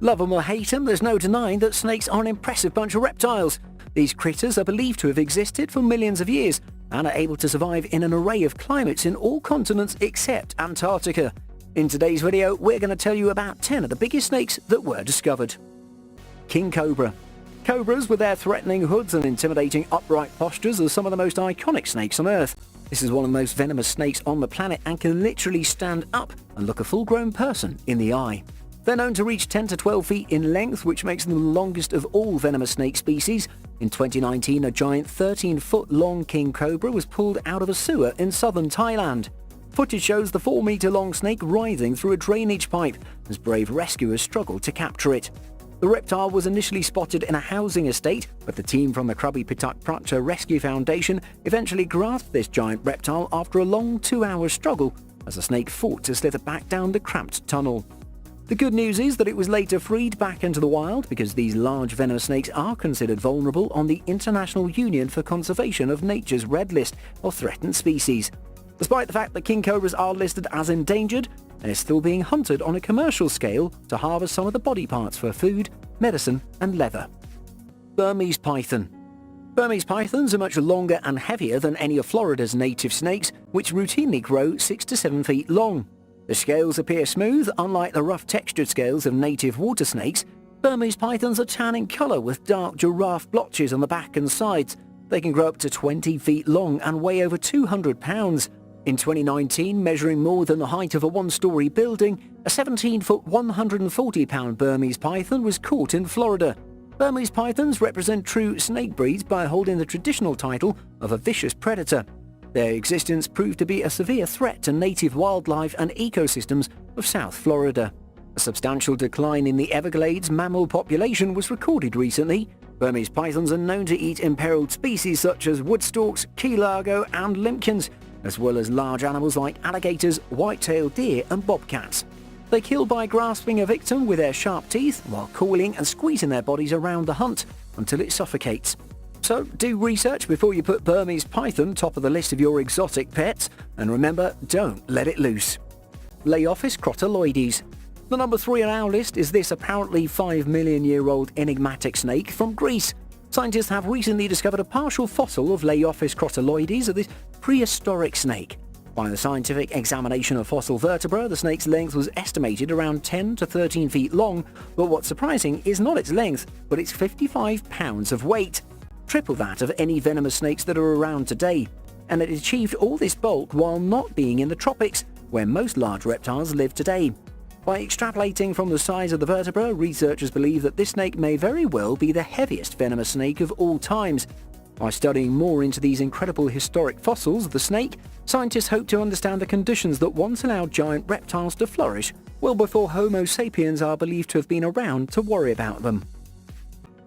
Love 'em or hate 'em, there's no denying that snakes are an impressive bunch of reptiles. These critters are believed to have existed for millions of years and are able to survive in an array of climates in all continents except Antarctica. In today's video, we're going to tell you about 10 of the biggest snakes that were discovered. King Cobra. Cobras, with their threatening hoods and intimidating upright postures, are some of the most iconic snakes on Earth. This is one of the most venomous snakes on the planet and can literally stand up and look a full-grown person in the eye. They're known to reach 10 to 12 feet in length, which makes them the longest of all venomous snake species. In 2019, a giant 13-foot-long king cobra was pulled out of a sewer in southern Thailand. Footage shows the 4-meter-long snake writhing through a drainage pipe as brave rescuers struggled to capture it. The reptile was initially spotted in a housing estate, but the team from the Krabi Pitak Pracha Rescue Foundation eventually grasped this giant reptile after a long 2-hour struggle as the snake fought to slither back down the cramped tunnel. The good news is that it was later freed back into the wild because these large venomous snakes are considered vulnerable on the International Union for Conservation of Nature's Red List of Threatened Species. Despite the fact that king cobras are listed as endangered, they're still being hunted on a commercial scale to harvest some of the body parts for food, medicine and leather. Burmese Python. Burmese pythons are much longer and heavier than any of Florida's native snakes, which routinely grow 6 to 7 feet long. The scales appear smooth, unlike the rough textured scales of native water snakes. Burmese pythons are tan in colour with dark giraffe blotches on the back and sides. They can grow up to 20 feet long and weigh over 200 pounds. In 2019, measuring more than the height of a 1-story building, a 17-foot, 140-pound Burmese python was caught in Florida. Burmese pythons represent true snake breeds by holding the traditional title of a vicious predator. Their existence proved to be a severe threat to native wildlife and ecosystems of South Florida. A substantial decline in the Everglades mammal population was recorded recently. Burmese pythons are known to eat imperiled species such as woodstalks, key largo and limpkins, as well as large animals like alligators, white-tailed deer and bobcats. They kill by grasping a victim with their sharp teeth while coiling and squeezing their bodies around the hunt until it suffocates. So do research before you put Burmese python top of the list of your exotic pets, and remember, don't let it loose. Laophiscrotaloides. The number 3 on our list is this apparently 5-million-year-old enigmatic snake from Greece. Scientists have recently discovered a partial fossil of Laophiscrotaloides, this prehistoric snake. By the scientific examination of fossil vertebra, the snake's length was estimated around 10 to 13 feet long, but what's surprising is not its length, but its 55 pounds of weight. Triple that of any venomous snakes that are around today. And it achieved all this bulk while not being in the tropics, where most large reptiles live today. By extrapolating from the size of the vertebra, researchers believe that this snake may very well be the heaviest venomous snake of all times. By studying more into these incredible historic fossils of the snake, scientists hope to understand the conditions that once allowed giant reptiles to flourish, well before Homo sapiens are believed to have been around to worry about them.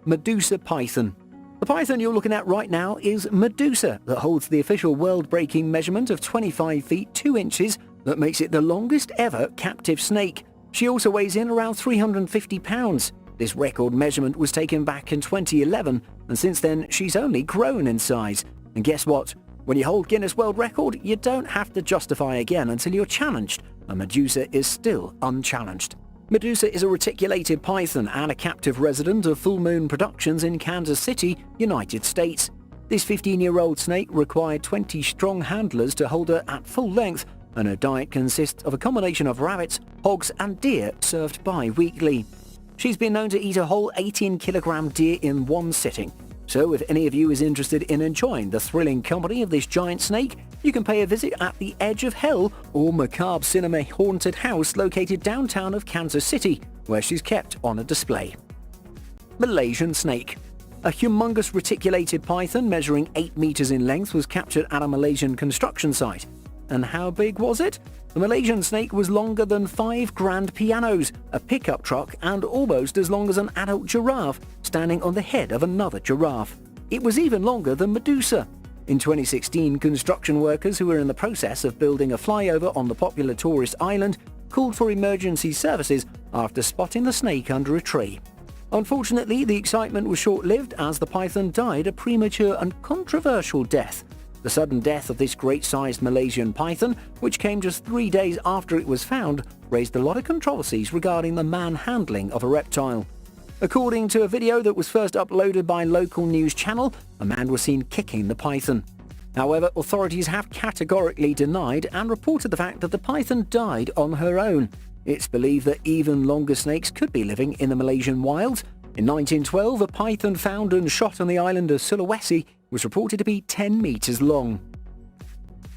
Medusa Python. The python you're looking at right now is Medusa, that holds the official world-breaking measurement of 25 feet 2 inches that makes it the longest ever captive snake. She also weighs in around 350 pounds. This record measurement was taken back in 2011, and since then she's only grown in size. And guess what? When you hold Guinness World Record, you don't have to justify again until you're challenged, and Medusa is still unchallenged. Medusa is a reticulated python and a captive resident of Full Moon Productions in Kansas City, United States. This 15-year-old snake required 20 strong handlers to hold her at full length, and her diet consists of a combination of rabbits, hogs and deer served bi-weekly. She's been known to eat a whole 18-kilogram deer in one sitting. So if any of you is interested in enjoying the thrilling company of this giant snake, you can pay a visit at the Edge of Hell or Macabre Cinema Haunted House located downtown of Kansas City, where she's kept on a display. Malaysian Snake. A humongous reticulated python measuring 8 meters in length was captured at a Malaysian construction site. And how big was it? The Malaysian snake was longer than 5 grand pianos, a pickup truck, and almost as long as an adult giraffe, standing on the head of another giraffe. It was even longer than Medusa. In 2016, construction workers who were in the process of building a flyover on the popular tourist island called for emergency services after spotting the snake under a tree. Unfortunately, the excitement was short-lived as the python died a premature and controversial death. The sudden death of this great-sized Malaysian python, which came just 3 days after it was found, raised a lot of controversies regarding the manhandling of a reptile. According to a video that was first uploaded by a local news channel, a man was seen kicking the python. However, authorities have categorically denied and reported the fact that the python died on her own. It's believed that even longer snakes could be living in the Malaysian wilds. In 1912, a python found and shot on the island of Sulawesi was reported to be 10 meters long.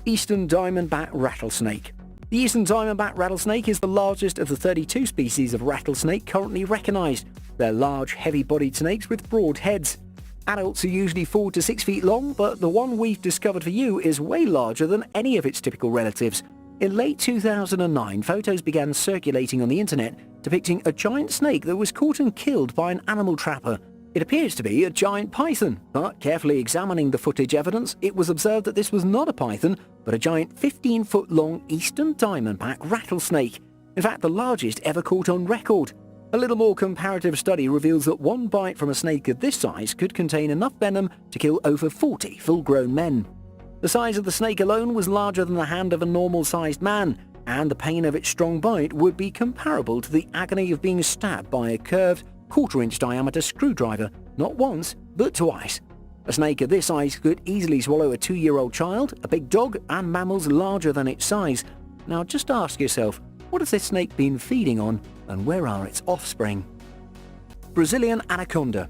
Eastern diamondback rattlesnake. The eastern diamondback rattlesnake is the largest of the 32 species of rattlesnake currently recognized. They're large, heavy-bodied snakes with broad heads. Adults are usually 4 to 6 feet long, but the one we've discovered for you is way larger than any of its typical relatives. In late 2009, photos began circulating on the internet depicting a giant snake that was caught and killed by an animal trapper. It appears to be a giant python, but carefully examining the footage evidence, it was observed that this was not a python, but a giant 15-foot-long eastern diamondback rattlesnake. In fact, the largest ever caught on record. A little more comparative study reveals that one bite from a snake of this size could contain enough venom to kill over 40 full-grown men. The size of the snake alone was larger than the hand of a normal-sized man, and the pain of its strong bite would be comparable to the agony of being stabbed by a curved, quarter-inch diameter screwdriver, not once, but twice. A snake of this size could easily swallow a 2-year-old child, a big dog, and mammals larger than its size. Now just ask yourself, what has this snake been feeding on, and where are its offspring? Brazilian Anaconda.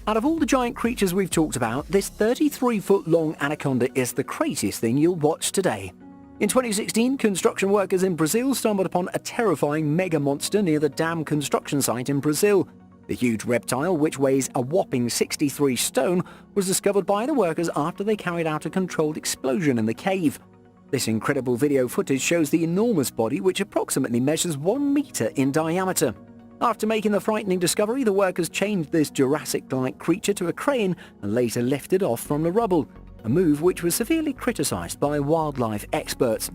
Out of all the giant creatures we've talked about, this 33-foot-long anaconda is the craziest thing you'll watch today. In 2016, construction workers in Brazil stumbled upon a terrifying mega monster near the dam construction site in Brazil. The huge reptile, which weighs a whopping 63 stone, was discovered by the workers after they carried out a controlled explosion in the cave. This incredible video footage shows the enormous body, which approximately measures 1 meter in diameter. After making the frightening discovery, the workers changed this Jurassic-like creature to a crane and later lifted off from the rubble, a move which was severely criticized by wildlife experts.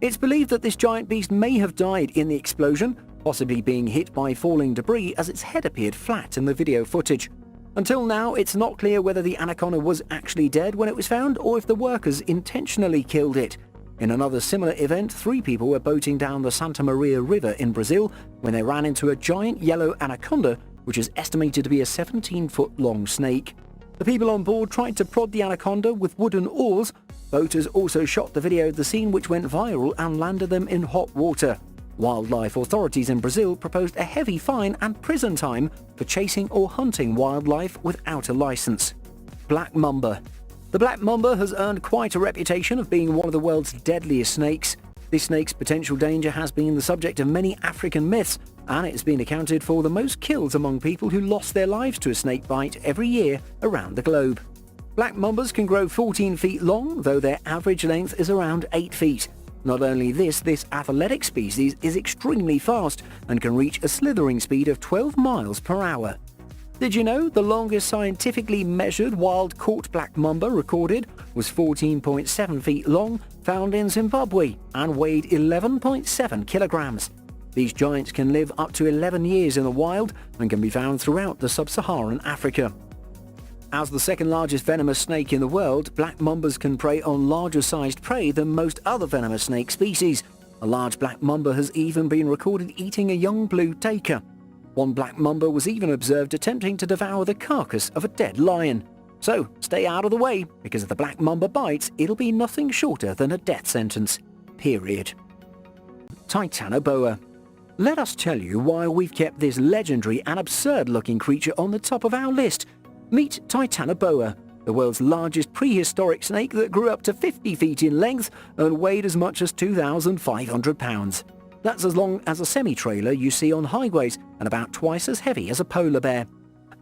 It's believed that this giant beast may have died in the explosion, possibly being hit by falling debris as its head appeared flat in the video footage. Until now, it's not clear whether the anaconda was actually dead when it was found or if the workers intentionally killed it. In another similar event, 3 people were boating down the Santa Maria River in Brazil when they ran into a giant yellow anaconda, which is estimated to be a 17-foot-long snake. The people on board tried to prod the anaconda with wooden oars. Boaters also shot the video of the scene, which went viral and landed them in hot water. Wildlife authorities in Brazil proposed a heavy fine and prison time for chasing or hunting wildlife without a license. Black Mamba. The black mamba has earned quite a reputation of being one of the world's deadliest snakes. This snake's potential danger has been the subject of many African myths, and it has been accounted for the most kills among people who lost their lives to a snake bite every year around the globe. Black mambas can grow 14 feet long, though their average length is around 8 feet. Not only this athletic species is extremely fast and can reach a slithering speed of 12 miles per hour. Did you know the longest scientifically measured wild-caught black mamba recorded was 14.7 feet long, found in Zimbabwe, and weighed 11.7 kilograms? These giants can live up to 11 years in the wild and can be found throughout the sub-Saharan Africa. As the second largest venomous snake in the world, black mambas can prey on larger-sized prey than most other venomous snake species. A large black mamba has even been recorded eating a young blue taker. One black mamba was even observed attempting to devour the carcass of a dead lion. So, stay out of the way, because if the black mamba bites, it'll be nothing shorter than a death sentence. Period. Titanoboa. Let us tell you why we've kept this legendary and absurd-looking creature on the top of our list. Meet Titanoboa, the world's largest prehistoric snake that grew up to 50 feet in length and weighed as much as 2,500 pounds. That's as long as a semi-trailer you see on highways and about twice as heavy as a polar bear.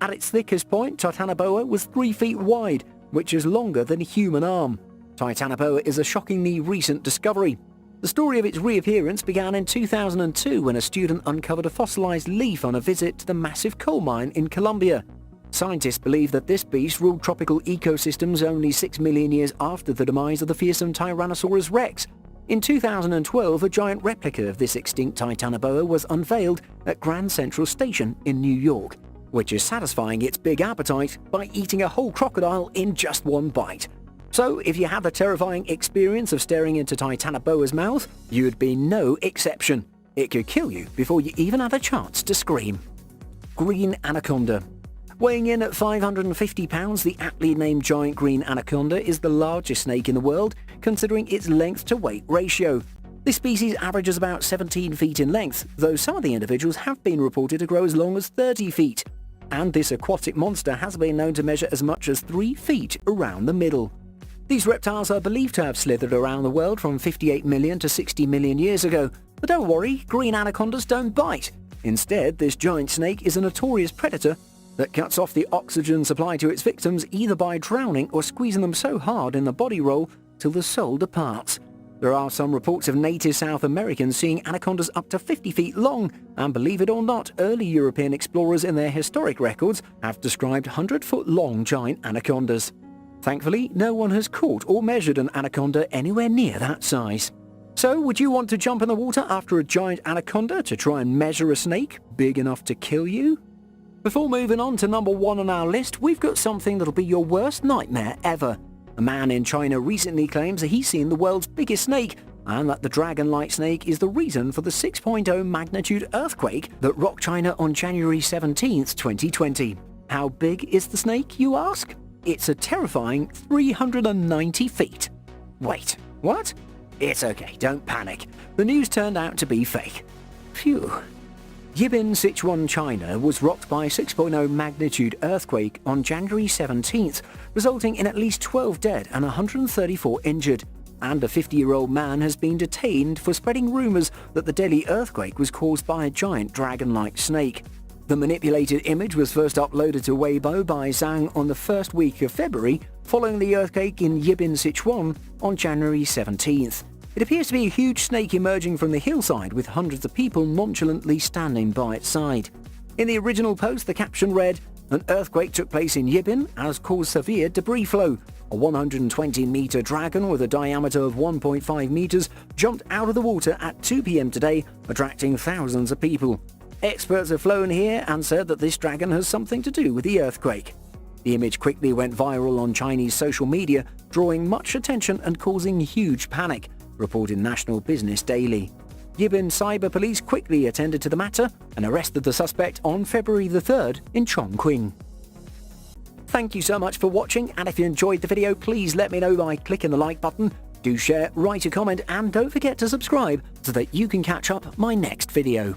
At its thickest point, Titanoboa was 3 feet wide, which is longer than a human arm. Titanoboa is a shockingly recent discovery. The story of its reappearance began in 2002 when a student uncovered a fossilized leaf on a visit to the massive coal mine in Colombia. Scientists believe that this beast ruled tropical ecosystems only 6 million years after the demise of the fearsome Tyrannosaurus rex. In 2012, a giant replica of this extinct Titanoboa was unveiled at Grand Central Station in New York, which is satisfying its big appetite by eating a whole crocodile in just one bite. So if you had the terrifying experience of staring into Titanoboa's mouth, you'd be no exception. It could kill you before you even had a chance to scream. Green Anaconda. Weighing in at 550 pounds, the aptly named giant green anaconda is the largest snake in the world, considering its length-to-weight ratio. This species averages about 17 feet in length, though some of the individuals have been reported to grow as long as 30 feet. And this aquatic monster has been known to measure as much as 3 feet around the middle. These reptiles are believed to have slithered around the world from 58 million to 60 million years ago. But don't worry, green anacondas don't bite. Instead, this giant snake is a notorious predator that cuts off the oxygen supply to its victims either by drowning or squeezing them so hard in the body roll till the soul departs. There are some reports of native South Americans seeing anacondas up to 50 feet long, and believe it or not, early European explorers in their historic records have described 100-foot-long giant anacondas. Thankfully, no one has caught or measured an anaconda anywhere near that size. So, would you want to jump in the water after a giant anaconda to try and measure a snake big enough to kill you? Before moving on to number 1 on our list, we've got something that'll be your worst nightmare ever. A man in China recently claims that he's seen the world's biggest snake, and that the dragon-like snake is the reason for the 6.0 magnitude earthquake that rocked China on January 17th, 2020. How big is the snake, you ask? It's a terrifying 390 feet. Wait, what? It's okay, don't panic. The news turned out to be fake. Phew. Yibin, Sichuan, China was rocked by a 6.0 magnitude earthquake on January 17th, resulting in at least 12 dead and 134 injured. And a 50-year-old man has been detained for spreading rumors that the deadly earthquake was caused by a giant dragon-like snake. The manipulated image was first uploaded to Weibo by Zhang on the first week of February, following the earthquake in Yibin, Sichuan on January 17th. It appears to be a huge snake emerging from the hillside with hundreds of people nonchalantly standing by its side. In the original post, the caption read, "An earthquake took place in Yibin and has caused severe debris flow. A 120-meter dragon with a diameter of 1.5 meters jumped out of the water at 2 p.m. today, attracting thousands of people. Experts have flown here and said that this dragon has something to do with the earthquake." The image quickly went viral on Chinese social media, drawing much attention and causing huge panic, reported National Business Daily. Yibin Cyber Police quickly attended to the matter and arrested the suspect on February the 3rd in Chongqing. Thank you so much for watching, and if you enjoyed the video, please let me know by clicking the like button. Do share, write a comment, and don't forget to subscribe so that you can catch up my next video.